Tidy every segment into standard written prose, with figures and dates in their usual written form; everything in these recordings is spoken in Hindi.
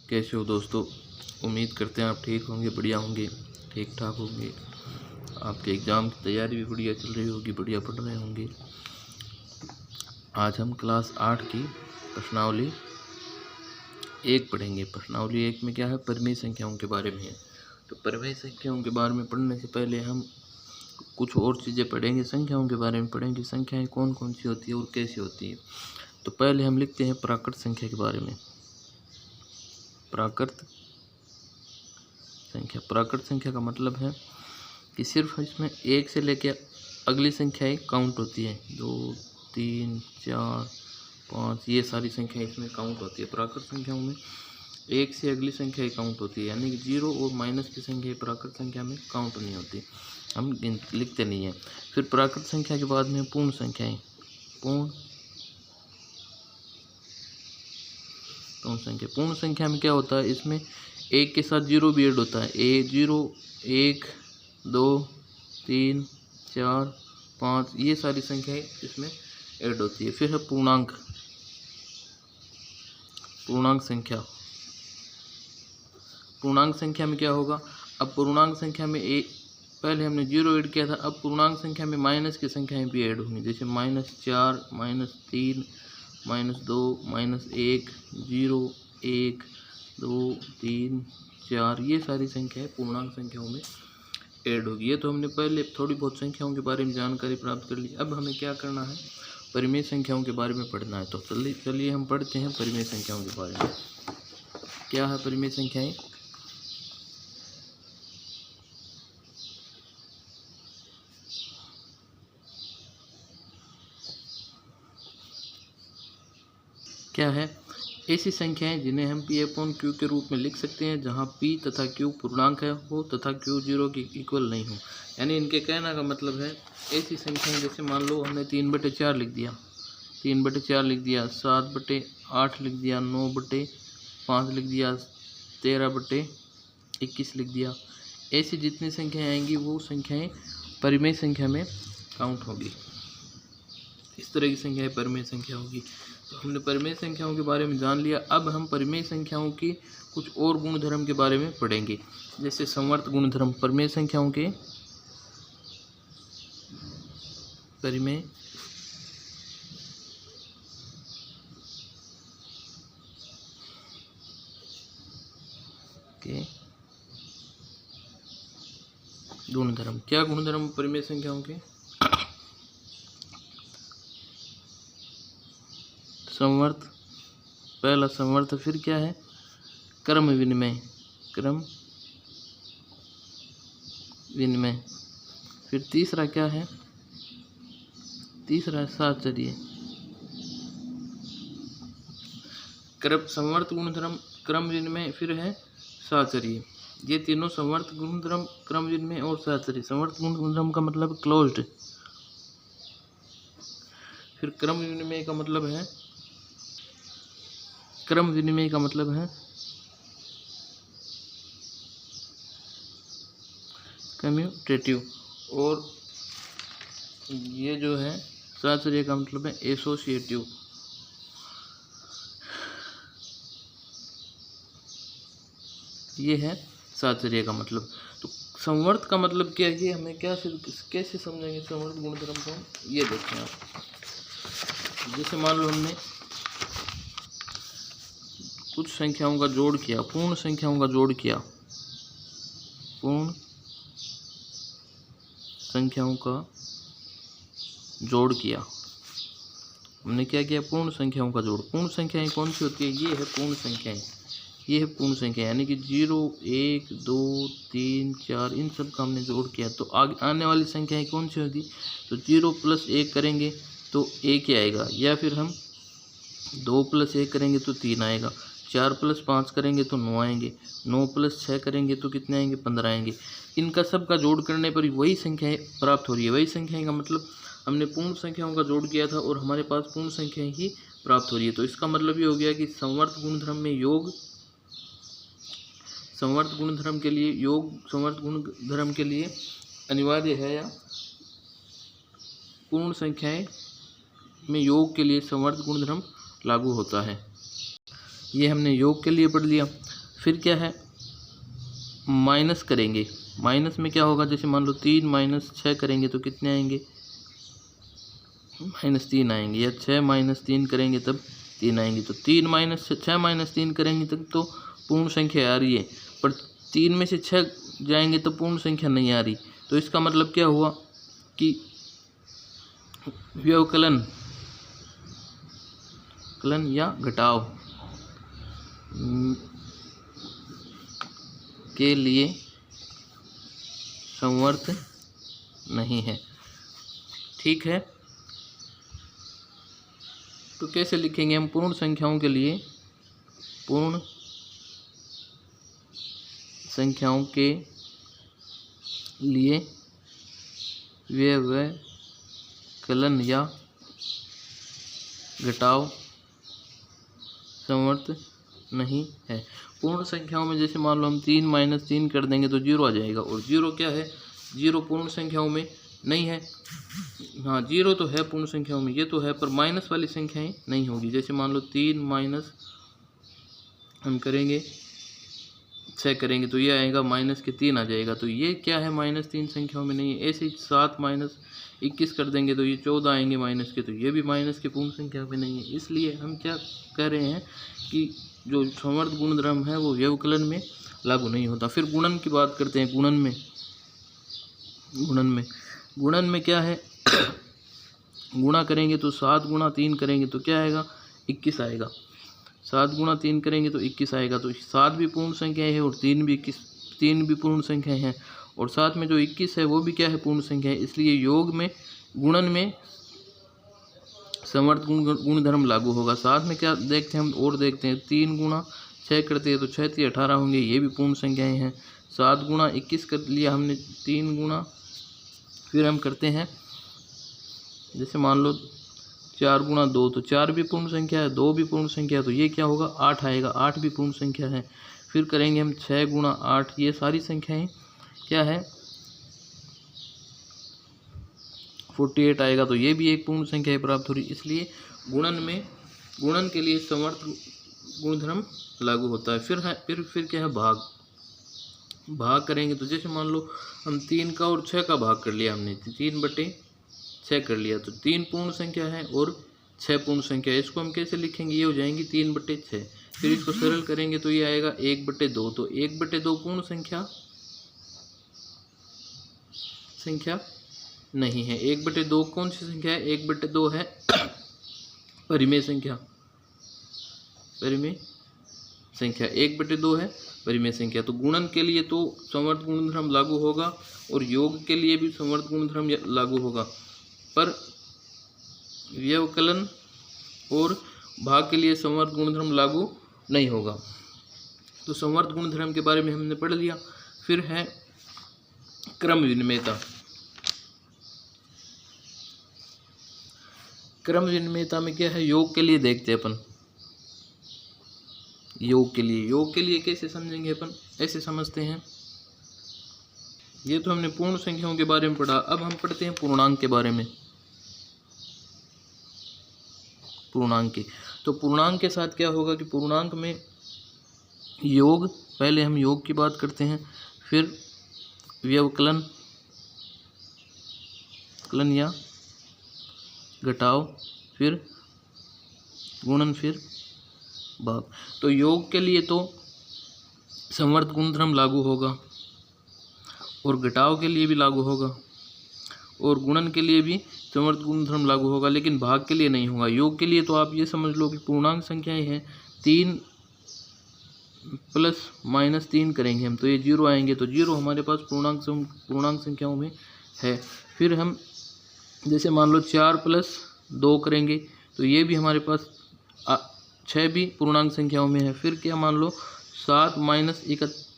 कैसे हो दोस्तों। उम्मीद करते हैं आप ठीक होंगे, बढ़िया होंगे, ठीक ठाक होंगे। आपके एग्ज़ाम की तैयारी भी बढ़िया चल रही होगी, बढ़िया पढ़ रहे होंगे। आज हम क्लास 8 की प्रश्नावली 1 पढ़ेंगे। प्रश्नावली 1 में क्या है, परिमेय संख्याओं के बारे में है। तो परिमेय संख्याओं के बारे में पढ़ने से पहले हम कुछ और चीज़ें पढ़ेंगे। संख्याओं के बारे में पढ़ेंगे, संख्याएँ कौन कौन सी होती है और कैसी होती है। तो पहले हम लिखते हैं प्राकृत संख्या के बारे में। प्राकृत संख्या, प्राकृत संख्या का मतलब है कि सिर्फ इसमें 1 से लेकर अगली संख्याएं काउंट होती है। 2, 3, 4, 5 ये सारी संख्याएं इसमें काउंट होती है। प्राकृत संख्याओं में 1 से अगली संख्याएं काउंट होती है, यानी कि 0 और माइनस की संख्या प्राकृत संख्या में काउंट नहीं होती, हम लिखते नहीं हैं। फिर प्राकृत संख्या के बाद में पूर्ण संख्याएं। पूर्ण संख्या, पूर्ण संख्या में क्या होता है, इसमें 1 के साथ 0 भी ऐड होता है। 0, 1, 2, 3, 4, 5 ये सारी संख्याएं इसमें ऐड होती है। फिर है पूर्णांक। पूर्णांक संख्या, पूर्णांक संख्या में क्या होगा, अब पूर्णांक संख्या में पहले हमने 0 ऐड किया था, अब पूर्णांक संख्या में माइनस की संख्याएं भी ऐड होंगी, जैसे -4, -3, -2, -1, 0, 1, 2, 3, 4 ये सारी संख्याएं पूर्णांक संख्याओं में ऐड होगी। ये तो हमने पहले थोड़ी बहुत संख्याओं के बारे में जानकारी प्राप्त कर ली। अब हमें क्या करना है, परिमेय संख्याओं के बारे में पढ़ना है। तो चलिए हम पढ़ते हैं परिमेय संख्याओं के बारे में। क्या है परिमेय संख्याएं। क्या है, ऐसी संख्याएं जिन्हें हम P/Q के रूप में लिख सकते हैं, जहां P तथा Q पूर्णांक हो तथा Q 0 के इक्वल नहीं हो। यानी इनके कहने का मतलब है, ऐसी संख्याएं जैसे मान लो हमने 3/4 लिख दिया, 3/4 लिख दिया, 7/8 लिख दिया, 9/5 लिख दिया, 13/21 लिख दिया। ऐसी जितनी संख्याएं आएंगी वो संख्याएं परिमेय संख्या में काउंट होगी। इस तरह की संख्याएं परिमेय संख्या होगी। तो हमने परिमेय संख्याओं के बारे में जान लिया। अब हम परिमेय संख्याओं की कुछ और गुणधर्म के बारे में पढ़ेंगे, जैसे समवर्त गुणधर्म। परिमेय संख्याओं के परिमेय के गुणधर्म। क्या गुणधर्म परिमेय संख्याओं के, समवर्त, पहला समवर्त, फिर क्या है, क्रम विनिमय, क्रम विनिमय, फिर तीसरा क्या है, तीसरा साहचर्य। क्रम, समवर्त गुणधर्म, क्रम विनिमय, फिर है साहचर्य। ये तीनों समवर्त गुणधर्म, क्रम विनिमय और साहचर्य। समवर्त गुणधर्म का मतलब क्लोज्ड, फिर क्रम विनिमय का मतलब है, क्रम विनिमय का मतलब है कम्यूटेटिव, और ये जो है साहचर्य का मतलब है एसोसिएटिव। ये है साहचर्य का मतलब। तो समवर्त का मतलब क्या है, ये हमें कैसे समझेंगे समवर्त गुणधर्म को, ये देखें आप। जैसे मान लो हमने कुछ संख्याओं का जोड़ किया, पूर्ण संख्याओं का जोड़ किया, पूर्ण संख्याओं का जोड़ किया, हमने क्या किया, पूर्ण संख्याओं का जोड़। पूर्ण संख्याएं कौन सी होती है, ये है पूर्ण संख्याएं, ये है पूर्ण संख्या, यानी कि 0, 1, 2, 3, 4 इन सब का हमने जोड़ किया। तो आगे आने वाली संख्याएं कौन सी होगी, तो 0 + 1 करेंगे तो 1 ही आएगा, या फिर हम 2 + 1 करेंगे तो 3 आएगा, 4 + 5 करेंगे तो 9 आएंगे, 9 + 6 करेंगे तो कितने आएंगे, 15 आएंगे। इनका सब का जोड़ करने पर वही संख्याएं प्राप्त हो रही है। वही संख्याएं का मतलब हमने पूर्ण संख्याओं का जोड़ किया था और हमारे पास पूर्ण संख्याएं ही प्राप्त हो रही है। तो इसका मतलब ये हो गया कि समवर्त गुणधर्म में योग, समवर्त गुणधर्म के लिए योग, समवर्त गुणधर्म के लिए अनिवार्य है, या पूर्ण संख्याएं में योग के लिए समवर्त गुणधर्म लागू होता है। ये हमने योग के लिए पढ़ लिया। फिर क्या है, माइनस करेंगे। माइनस में क्या होगा, जैसे मान लो 3 माइनस 6 करेंगे तो कितने आएंगे, -3 आएंगे, या 6 माइनस 3 करेंगे तब 3 आएंगे। तो 3 माइनस 6 माइनस 3 करेंगे तब तो पूर्ण संख्या आ रही है, पर 3 में से 6 जाएंगे तो पूर्ण संख्या नहीं आ रही। तो इसका मतलब क्या हुआ कि व्यवकलन या घटाव के लिए समवर्त नहीं है। ठीक है, तो कैसे लिखेंगे हम पूर्ण संख्याओं के लिए, पूर्ण संख्याओं के लिए व्यवकलन या घटाव समवर्त नहीं है। पूर्ण संख्याओं में जैसे मान लो हम 3 माइनस 3 कर देंगे तो 0 आ जाएगा, और 0 क्या है, 0 पूर्ण संख्याओं में नहीं है। हाँ, 0 तो है पूर्ण संख्याओं में, ये तो है, पर माइनस वाली संख्याएं नहीं होगी। जैसे मान लो 3 माइनस हम करेंगे 6 करेंगे तो ये आएगा माइनस के 3 आ जाएगा, तो ये क्या है, -3 संख्याओं में नहीं है। ऐसे ही 7 माइनस 21 कर देंगे तो ये 14 आएंगे माइनस के, तो ये भी माइनस के पूर्ण संख्या में नहीं है। इसलिए हम क्या कह रहे हैं कि जो समवर्त गुणधर्म है वो व्यवकलन में लागू नहीं होता। फिर गुणन की बात करते हैं। गुणन में क्या है, गुणा करेंगे तो 7 गुणा 3 करेंगे तो क्या आएगा, 21 आएगा। 7 गुणा 3 करेंगे तो 21 आएगा। तो 7 भी पूर्ण संख्या है और 3 भी पूर्ण संख्या है, और साथ में जो 21 है वो भी क्या है, पूर्ण संख्या है। इसलिए योग में, गुणन में समवर्त गुणधर्म लागू होगा। साथ में क्या देखते हैं हम, और देखते हैं 3 गुणा 6 करते हैं तो 6 3 18 होंगे, ये भी पूर्ण संख्याएं हैं। 7 गुणा 21 कर लिया हमने, 3 गुणा, फिर हम करते हैं जैसे मान लो 4 गुणा 2 तो 4 भी पूर्ण संख्या है, 2 भी पूर्ण संख्या है, तो ये क्या होगा, 8 आएगा, 8 भी पूर्ण संख्या है। फिर करेंगे हम 6 गुणा 8, ये सारी संख्याएं क्या है, 48 आएगा, तो ये भी एक पूर्ण संख्या प्राप्त हो रही। इसलिए गुणन के लिए समवर्त गुणधर्म लागू होता है। फिर क्या है, भाग करेंगे तो जैसे मान लो हम 3 का और 6 का भाग कर लिया हमने, 3/6 कर लिया, तो 3 पूर्ण संख्या है और 6 पूर्ण संख्या है। इसको हम कैसे लिखेंगे, ये हो जाएंगी 3/6। फिर इसको सरल करेंगे तो ये आएगा 1/2, तो 1/2 पूर्ण संख्या नहीं है। 1/2 कौन सी संख्या है, 1/2 है परिमेय संख्या। 1/2 है परिमेय संख्या। तो गुणन के लिए तो समवर्त गुणधर्म लागू होगा और योग के लिए भी समवर्त गुणधर्म लागू होगा, पर व्यवकलन और भाग के लिए समवर्त गुणधर्म लागू नहीं होगा। तो समवर्त गुणधर्म के बारे में हमने पढ़ लिया। फिर है क्रम विनिमेयता। क्रम विनिमेयता में क्या है, योग के लिए देखते हैं अपन। योग के लिए कैसे समझेंगे अपन, ऐसे समझते हैं। ये तो हमने पूर्ण संख्याओं के बारे में पढ़ा। अब हम पढ़ते हैं पूर्णांक के बारे में। तो पूर्णांक के साथ क्या होगा कि पूर्णांक में योग, पहले हम योग की बात करते हैं, फिर व्यवकलन या घटाव, फिर गुणन, फिर भाग। तो योग के लिए तो समवर्त गुणधर्म लागू होगा और घटाव के लिए भी लागू होगा और गुणन के लिए भी समवर्त गुणधर्म लागू होगा, लेकिन भाग के लिए नहीं होगा। योग के लिए तो आप ये समझ लो कि पूर्णांक संख्याएं हैं, 3 + -3 करेंगे हम तो ये 0 आएंगे, तो 0 हमारे पास पूर्णांक संख्याओं में है। फिर हम जैसे मान लो 4 + 2 करेंगे तो ये भी हमारे पास 6 भी पूर्णांक संख्याओं में है। फिर क्या मान लो 7 -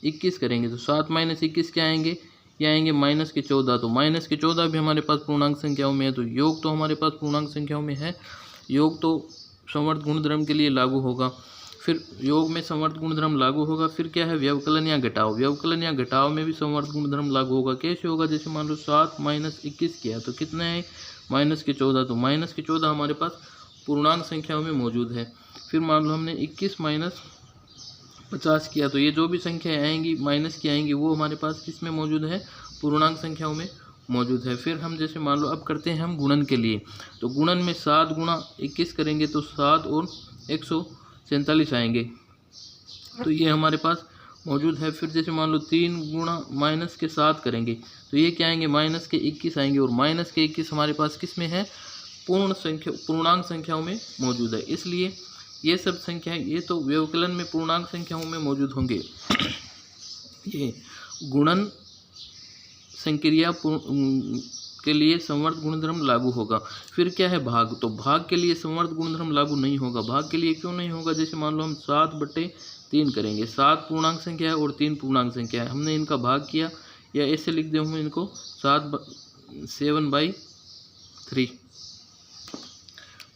21 करेंगे तो 7 - 21 क्या आएंगे, ये आएंगे -14, तो -14 भी हमारे पास पूर्णांक संख्याओं में है। तो योग तो हमारे पास पूर्णांक संख्याओं में है, योग तो समवर्त गुणधर्म के लिए लागू होगा। फिर योग में समवर्त गुणधर्म लागू होगा। फिर क्या है, व्यवकलन या घटाव में भी समवर्त गुणधर्म लागू होगा। कैसे होगा, जैसे मान लो 7 - 21 किया तो कितना है, -14, तो -14 हमारे पास पूर्णांक संख्याओं में मौजूद है। फिर मान लो हमने 21 माइनस 50 किया, तो ये जो भी संख्याएं आएंगी माइनस की आएंगी वो हमारे पास किस में मौजूद है, पूर्णांक संख्याओं में मौजूद है। फिर हम जैसे मान लो अब करते हैं हम गुणन के लिए, तो गुणन में 7 गुणा 21 करेंगे तो 7 और 147 आएंगे, तो ये हमारे पास मौजूद है। फिर जैसे मान लो 3 गुणा माइनस के 7 करेंगे तो ये क्या आएंगे, माइनस के 21 आएंगे, और माइनस के 21 हमारे पास किस में है, पूर्णांक संख्याओं में मौजूद है। इसलिए ये सब संख्याएं ये तो व्यवकलन में पूर्णांक संख्याओं में मौजूद होंगे। ये गुणन संक्रिया के लिए संवर्त गुणधर्म लागू होगा। फिर क्या है भाग, तो भाग के लिए संवर्त गुणधर्म लागू नहीं होगा। भाग के लिए क्यों नहीं होगा, जैसे मान लो हम 7/3 करेंगे, 7 पूर्णांक संख्या है और 3 पूर्णांक संख्या है, हमने इनका भाग किया, या ऐसे लिख दे हम इनको 7/3,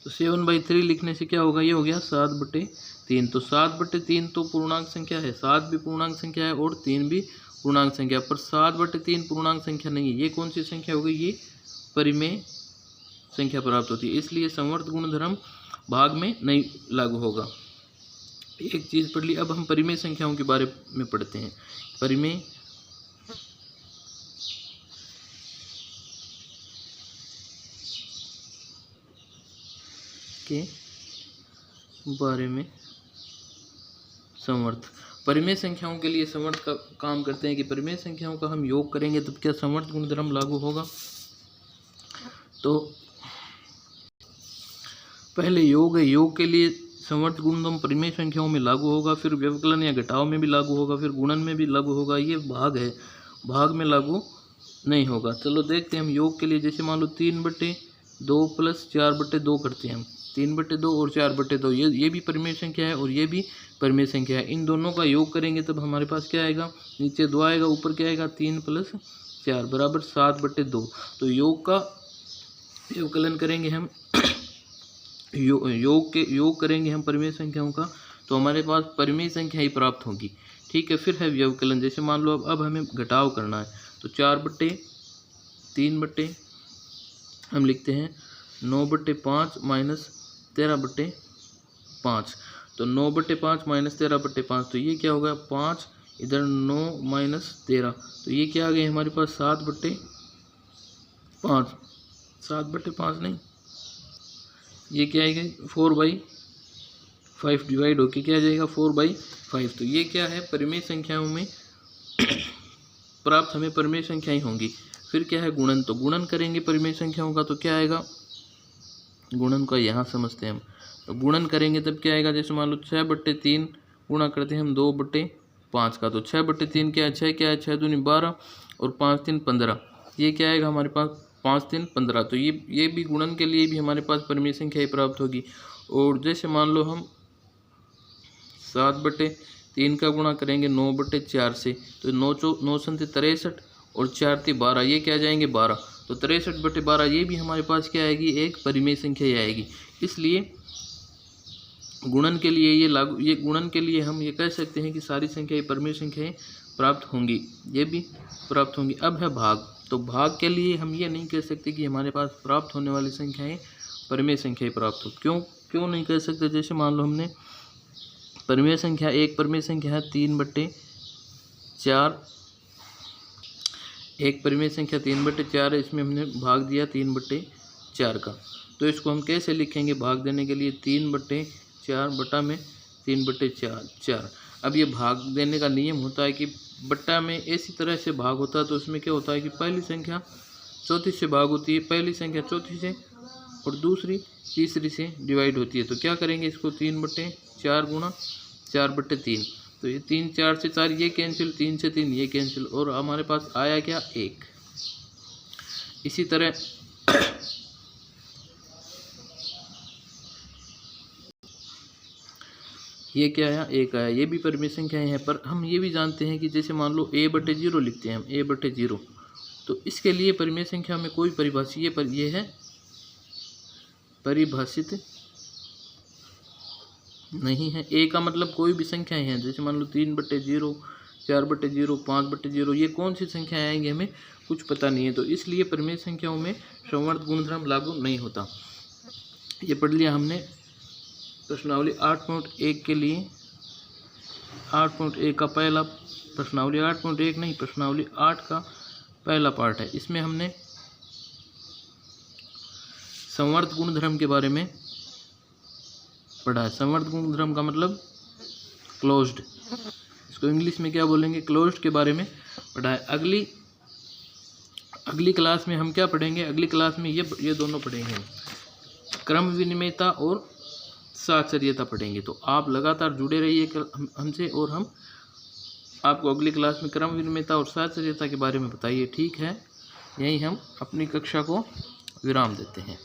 तो 7/3 लिखने से क्या होगा, ये हो गया 7/3। तो 7/3 तो पूर्णांक संख्या है, 7 भी पूर्णांक संख्या है और 3 भी पूर्णांक संख्या, पर 7/3 पूर्णांक संख्या नहीं है। ये कौन सी संख्या हो गई, ये परिमेय संख्या प्राप्त होती है, इसलिए संवर्त गुणधर्म भाग में नहीं लागू होगा। एक चीज़ पढ़ ली, अब हम परिमेय संख्याओं के बारे में पढ़ते हैं। परिमेय के बारे में संवर्त, परिमेय संख्याओं के लिए संवर्त का काम करते हैं कि परिमेय संख्याओं का हम योग करेंगे तब क्या संवर्त गुणधर्म लागू होगा। तो पहले योग है, योग के लिए संवर्त गुणधर्म परिमेय संख्याओं में लागू होगा, फिर व्यवकलन या घटाव में भी लागू होगा, फिर गुणन में भी लागू होगा। ये भाग है, भाग में लागू नहीं होगा। चलो देखते हैं हम योग के लिए, जैसे मान लो 3/2 प्लस 4/2 करते हैं हम, 3/2 और 4/2, ये भी परिमेय संख्या है और ये भी परिमेय संख्या है। इन दोनों का योग करेंगे तब हमारे पास क्या आएगा, नीचे 2 आएगा, ऊपर क्या आएगा 3 + 4 बराबर 7/2। तो योग का व्यवकलन करेंगे हम, योग करेंगे हम परिमेय संख्याओं का, तो हमारे पास परिमेय संख्या ही प्राप्त होगी। ठीक है, फिर है व्यवकलन, जैसे मान लो अब हमें घटाव करना है, तो 4/3 हम लिखते हैं 9/5 माइनस 13/5, तो 9/5 माइनस 13/5, तो ये क्या होगा 5, इधर 9 माइनस 13, तो ये क्या आ गए हमारे पास 7/5, 7/5 नहीं, ये क्या आएगा 4/5 डिवाइड होके क्या आ जाएगा 4/5। तो ये क्या है, परिमेय संख्याओं में प्राप्त हमें परिमेय संख्याएं होंगी। फिर क्या है गुणन, तो गुणन करेंगे परिमेय संख्याओं का, तो क्या आएगा, गुणन का यहाँ समझते हैं हम। तो गुणन करेंगे तब क्या आएगा, जैसे मान लो 6/3 गुणा करते हैं हम 2/5 का, तो 6/3 क्या है, 6 क्या है, 6 दूनी 12 और 5 3 15, ये क्या आएगा हमारे पास 5 3 15। तो ये भी गुणन के लिए भी हमारे पास परिमेय संख्या प्राप्त होगी। और जैसे मान लो हम 7/3 का गुणा करेंगे 9/4 से, तो 9 संते 63 और 4 × 12, ये क्या जाएंगे 12, तो 63/12 ये भी हमारे पास क्या आएगी, एक परिमेय संख्या ही आएगी। इसलिए गुणन के लिए ये गुणन के लिए हम ये कह सकते हैं कि सारी संख्याएं परिमेय संख्याएं प्राप्त होंगी, ये भी प्राप्त होंगी। अब है भाग, तो भाग के लिए हम ये नहीं कह सकते कि हमारे पास प्राप्त होने वाली संख्याएं परिमेय संख्याएं प्राप्त हो। क्यों नहीं कह सकते, जैसे मान लो हमने परिमेय संख्या, एक परिमेय संख्या है 3/4, एक परिमेय संख्या 3/4 है, इसमें हमने भाग दिया 3/4 का, तो इसको हम कैसे लिखेंगे भाग देने के लिए, 3/4 बटा में 3/4। अब ये भाग देने का नियम होता है कि बट्टा में ऐसी तरह से भाग होता है, तो उसमें क्या होता है कि पहली संख्या चौथी से भाग होती है, पहली संख्या चौथी से और दूसरी तीसरी से डिवाइड होती है। तो क्या करेंगे इसको, 3/4 गुणा 4/3, तो ये 3 4 से 4 ये कैंसिल, 3 से 3 ये कैंसिल, और हमारे पास आया क्या 1। इसी तरह ये क्या आया 1 आया, ये भी परिमेय संख्याएं हैं। पर हम ये भी जानते हैं कि जैसे मान लो a/0 लिखते हैं हम, a/0, तो इसके लिए परिमेय संख्या में कोई परिभाषित ये है परिभाषित नहीं है। a का मतलब कोई भी संख्याएं हैं, जैसे मान लो 3/0, 4/0, 5/0, ये कौन सी संख्याएं आएंगी हमें कुछ पता नहीं है, तो इसलिए परिमेय संख्याओं में संवर्त गुणधर्म लागू नहीं होता। ये पढ़ लिया हमने प्रश्नावली 8.1 के लिए। 8.1 का पहला, प्रश्नावली 8.1 नहीं, प्रश्नावली 8 का पहला पार्ट है। इसमें हमने संवर्त गुणधर्म के बारे में पढ़ा है। संवर्त गुणधर्म का मतलब क्लोज्ड, इसको इंग्लिश में क्या बोलेंगे, क्लोज्ड के बारे में पढ़ा है। अगली क्लास में हम क्या पढ़ेंगे, अगली क्लास में ये दोनों पढ़ेंगे, क्रम विनिमयता और साहचर्यता पढ़ेंगे। तो आप लगातार जुड़े रहिए हमसे, और हम आपको अगली क्लास में क्रम विनिमयता और साहचर्यता के बारे में बताइए। ठीक है, यहीं हम अपनी कक्षा को विराम देते हैं।